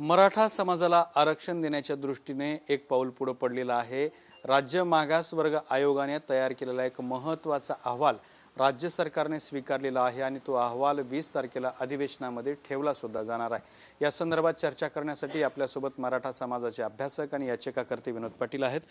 मराठा समाजाला आरक्षण देण्याच्या दृष्टीने एक पाऊल पुढे पडलेलं आहे। राज्य मागासवर्ग आयोगाने तयार केलेला एक महत्त्वाचा अहवाल राज्य सरकारने स्वीकारलेला आहे आणि तो अहवाल 20 तारखेला अधिवेशनामध्ये ठेवला सुद्धा जाणार आहे। या संदर्भात चर्चा करण्यासाठी आपल्यासोबत मराठा समाजाचे अभ्यासक आणि याचिकाकर्ते विनोद पाटील आहेत।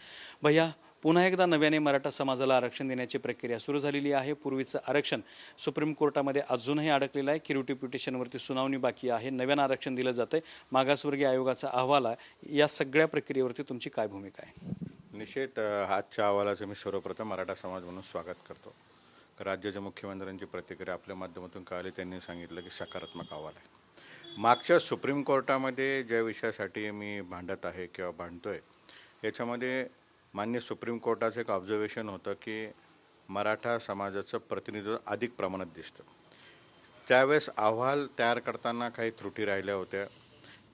भैया, पुन्हा एकदा नव्याने मराठा समाजाला आरक्षण देण्याची प्रक्रिया सुरू झालेली आहे। पूर्वीचं आरक्षण सुप्रीम कोर्टामध्ये अजूनही अडकलेलं आहे। क्युरिटी पिटिशनवरती सुनावणी बाकी आहे। नव्यानं आरक्षण दिलं जातंय। मागासवर्गीय आयोगाचा अहवाल आहे। या सगळ्या प्रक्रियेवरती तुमची काय भूमिका आहे? निश्चित आजच्या अहवालाचं मी सर्वप्रथम मराठा समाज म्हणून स्वागत करतो। राज्याच्या मुख्यमंत्र्यांची प्रतिक्रिया आपल्या माध्यमातून कळाली। त्यांनी सांगितलं की सकारात्मक अहवाल आहे। मागच्या सुप्रीम कोर्टामध्ये ज्या विषयासाठी मी भांडत आहे किंवा भांडतोय याच्यामध्ये मान्य सुप्रीम कोर्टाचं एक ऑब्झर्वेशन होतं की मराठा समाजाचं प्रतिनिधित्व अधिक प्रमाणात दिसतं। त्यावेळेस अहवाल तयार करताना काही त्रुटी राहिल्या होत्या।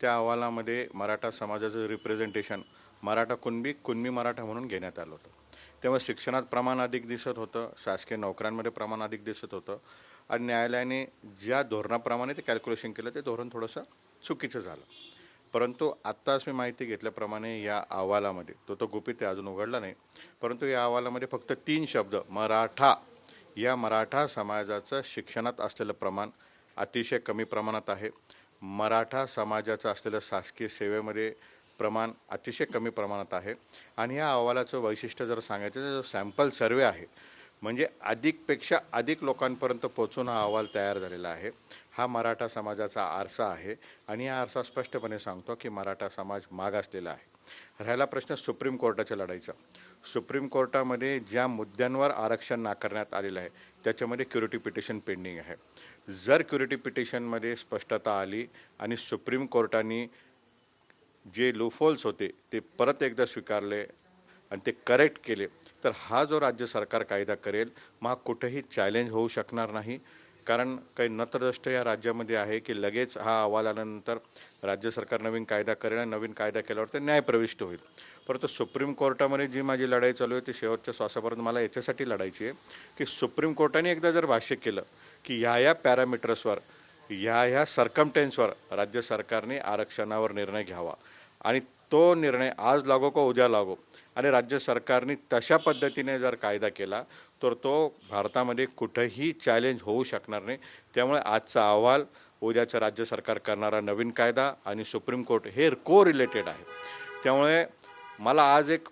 त्या अहवालामध्ये मराठा समाजाचं रिप्रेझेंटेशन मराठा कुणबी मराठा म्हणून घेण्यात आलं होतं। तेव्हा शिक्षणात प्रमाण अधिक दिसत होतं, शासकीय नोकऱ्यांमध्ये प्रमाण अधिक दिसत होतं आणि न्यायालयाने ज्या धोरणाप्रमाणे ते कॅल्क्युलेशन केलं ते धोरण थोडंसं चुकीचं झालं। परंतु आत्ताच मी माहिती घेतल्याप्रमाणे या अहवालामध्ये तो गुपित अजून उघडला नाही, परंतु या अहवालामध्ये फक्त 3 शब्द मराठा या मराठा समाजाचं शिक्षणात असलेलं प्रमाण अतिशय कमी प्रमाणात आहे। मराठा समाजाचं असलेलं शासकीय सेवेमध्ये प्रमाण अतिशय कमी प्रमाणात आहे। आणि या अहवालाचं वैशिष्ट्य जर सांगायचं तर सॅम्पल सर्वे आहे, म्हणजे अधिकपेक्षा अधिक लोकांपर्यंत पोहोचून हा अहवाल तयार झालेला आहे। हा मराठा समाजाचा आरसा आहे आणि हा आरसा स्पष्टपणे सांगतो की मराठा समाज मागासलेला आहे। राहिला प्रश्न सुप्रीम कोर्टाच्या लढाईचा। सुप्रीम कोर्टामध्ये ज्या मुद्द्यांवर आरक्षण नाकारण्यात आलेलं आहे त्याच्यामध्ये क्युरिटी पिटिशन पेंडिंग आहे। जर क्युरिटी पिटिशनमध्ये स्पष्टता आली आणि सुप्रीम कोर्टाने जे लूफहोल्स होते ते परत एकदा स्वीकारले आणि ते करेक्ट केले तर हा जो राज्य सरकार कायदा करेल मग कुठेही चॅलेंज होऊ शकणार नाही। कारण काही नतद्रष्ट या राज्यामध्ये आहे की लगेच हा अहवाल आल्यानंतर राज्य सरकार नवीन कायदा करेल आणि नवीन कायदा केल्यावर ते न्याय प्रविष्ट होईल। परंतु सुप्रीम कोर्टामध्ये जी माझी लढाई चालू आहे ती शेवटच्या श्वासापर्यंत मला याच्यासाठी लढायची आहे की सुप्रीम कोर्टाने एकदा जर भाष्य केलं की ह्या पॅरामीटर्सवर ह्या सर्कमटेन्सवर राज्य सरकारने आरक्षणावर निर्णय घ्यावा आणि तो निर्णय आज लागो का उद्या लागो आणि राज्य सरकारने तशा पद्धतीने जर कायदा केला तर तो भारतामध्ये कुठेही चॅलेंज होऊ शकणार नाही। त्यामुळे आजचा अहवाल, उद्याचं राज्य सरकार करणारा नवीन कायदा आणि सुप्रीम कोर्ट हे रिलेटेड आहे। त्यामुळे मला आज एक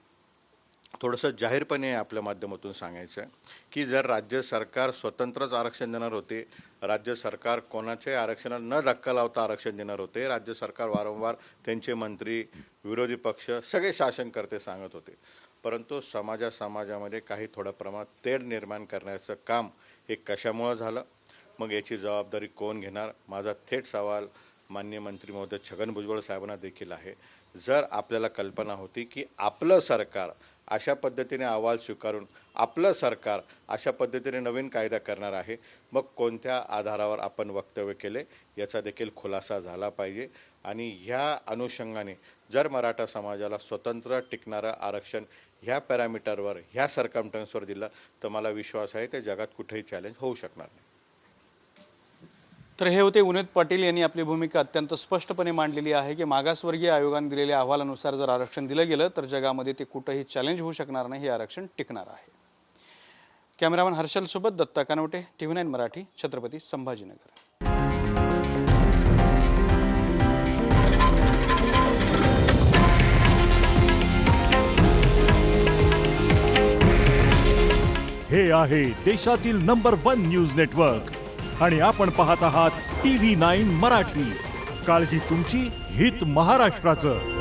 थोडंसं जाहीरपणे आपल्या माध्यमातून सांगायचं आहे की जर राज्य सरकार स्वतंत्रच आरक्षण देणार होते, राज्य सरकार कोणाच्याही आरक्षणाला न धक्का लावता आरक्षण देणार होते, राज्य सरकार वारंवार त्यांचे मंत्री, विरोधी पक्ष सगळे शासनकर्ते सांगत होते, परंतु समाजामध्ये काही थोड्या प्रमाणात तेढ निर्माण करण्याचं काम हे कशामुळं झालं, मग याची जबाबदारी कोण घेणार? माझा थेट सवाल माननीय मंत्री महोदय छगन भुजबळ साहेबांना देखील आहे। जर आपल्याला कल्पना होती की आपलं सरकार अशा पद्धतीने अहवाल स्वीकारून आपलं सरकार अशा पद्धतीने नवीन कायदा करणार आहे, मग कोणत्या आधारावर आपण वक्तव्य केले याचा देखील खुलासा झाला पाहिजे। आणि ह्या अनुषंगाने जर मराठा समाजाला स्वतंत्र टिकणारं आरक्षण ह्या पॅरामीटरवर ह्या सर्कमटन्सवर दिलं तर मला विश्वास आहे ते जगात कुठेही चॅलेंज होऊ शकणार नाही। तर हे होते विनोद पाटील यांनी आपली भूमिका अत्यंत स्पष्टपणे मांडलेली आहे की मागासवर्गीय आयोगाने दिलेल्या अहवालानुसार जर आरक्षण दिलं गेलं तर जगामध्ये ते कुठेही चॅलेंज होऊ शकणार नाही, हे आरक्षण टिकणार आहे। कॅमेरामन हर्षल सोबत दत्ता कानवटे, TV9 मराठी, छत्रपती संभाजीनगर। हे आहे देशातील नंबर 1 न्यूज नेटवर्क आणि आपण पाहत आहात TV9 मराठी। काळजी तुमची, हित महाराष्ट्राचं।